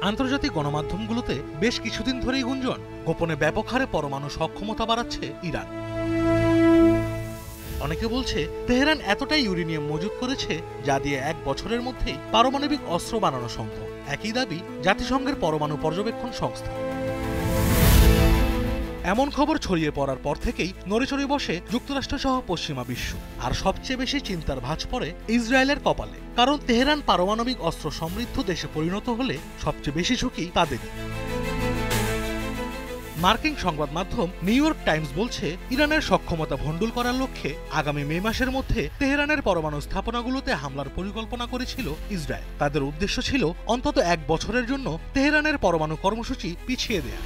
আন্তর্জাতিক গণমাধ্যমগুলোতে বেশ কিছুদিন ধরেই গুঞ্জন, গোপনে ব্যাপক হারে পরমাণু সক্ষমতা বাড়াচ্ছে ইরান। অনেকে বলছে তেহরান এতটাই ইউরেনিয়াম মজুত করেছে যা দিয়ে 1 বছরের মধ্যেই পারমাণবিক অস্ত্র বানানো সম্ভব। একই দাবি জাতিসংঘের পরমাণু পর্যবেক্ষণ সংস্থা। এমন খবর ছড়িয়ে পড়ার পর থেকেই নড়েচড়ে বসে যুক্তরাষ্ট্র সহ পশ্চিমা বিশ্ব। আর সবচেয়ে বেশি চিন্তার ভাঁজ পড়ে ইসরায়েলের কপালে, কারণ তেহরান পারমাণবিক অস্ত্র সমৃদ্ধ দেশে পরিণত হলে সবচেয়ে বেশি ঝুঁকি তাদেরই। মার্কিন সংবাদ মাধ্যম নিউ ইয়র্ক টাইমস বলছে, ইরানের সক্ষমতা ভণ্ডুল করার লক্ষ্যে আগামী মে মাসের মধ্যে তেহরানের পরমাণু স্থাপনাগুলোতে হামলার পরিকল্পনা করেছিল ইসরায়েল। তাদের উদ্দেশ্য ছিল অন্তত 1 বছরের জন্য তেহরানের পরমাণু কর্মসূচি পিছিয়ে দেয়া।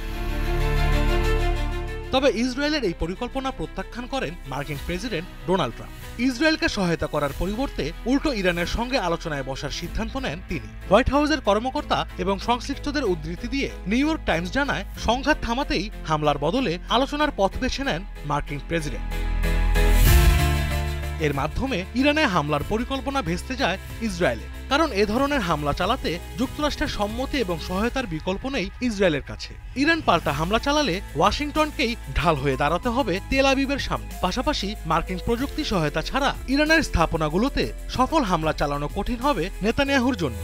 তবে ইসরায়েলের এই পরিকল্পনা প্রত্যাখ্যান করেন মার্কিন প্রেসিডেন্ট ডোনাল্ড ট্রাম্প। ইসরায়েলকে সহায়তা করার পরিবর্তে উল্টো ইরানের সঙ্গে আলোচনায় বসার সিদ্ধান্ত নেন তিনি। হোয়াইট হাউসের কর্মকর্তা এবং সংশ্লিষ্টদের উদ্ধৃতি দিয়ে নিউ ইয়র্ক টাইমস জানায়, সংঘাত থামাতেই হামলার বদলে আলোচনার পথ বেছে নেন মার্কিন প্রেসিডেন্ট। এর মাধ্যমে ইরানে হামলার পরিকল্পনা ভেস্তে যায় ইসরায়েলে, কারণ এ ধরনের হামলা চালাতে যুক্তরাষ্ট্রের সম্মতি এবং সহায়তার বিকল্প নেই ইসরায়েলের কাছে। ইরান পাল্টা হামলা চালালে ওয়াশিংটনকেই ঢাল হয়ে দাঁড়াতে হবে তেল আবিবের সামনে। পাশাপাশি মার্কিন প্রযুক্তি সহায়তা ছাড়া ইরানের স্থাপনাগুলোতে সফল হামলা চালানো কঠিন হবে নেতানিয়াহুর জন্য।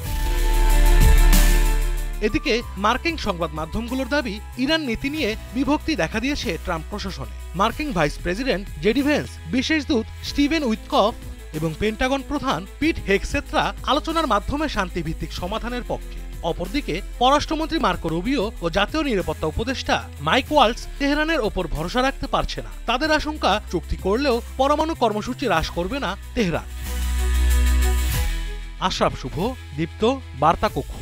এদিকে মার্কিন সংবাদ মাধ্যমগুলোর দাবি, ইরান নীতি নিয়ে বিভক্তি দেখা দিয়েছে ট্রাম্প প্রশাসনে। মার্কিন ভাইস প্রেসিডেন্ট জেডি ভেন্স, বিশেষ দূত স্টিভেন উইটকফ এবং পেন্টাগন প্রধান পিট হেগসেথরা আলোচনার মাধ্যমে শান্তিভিত্তিক সমাধানের পক্ষে। অপরদিকে পররাষ্ট্রমন্ত্রী মার্কো রুবিও ও জাতীয় নিরাপত্তা উপদেষ্টা মাইক ওয়ালস তেহরানের ওপর ভরসা রাখতে পারছে না। তাদের আশঙ্কা, চুক্তি করলেও পরমাণু কর্মসূচি হ্রাস করবে না তেহরান। আশরাফ শুভ, দীপ্ত, বার্তা কক্ষ।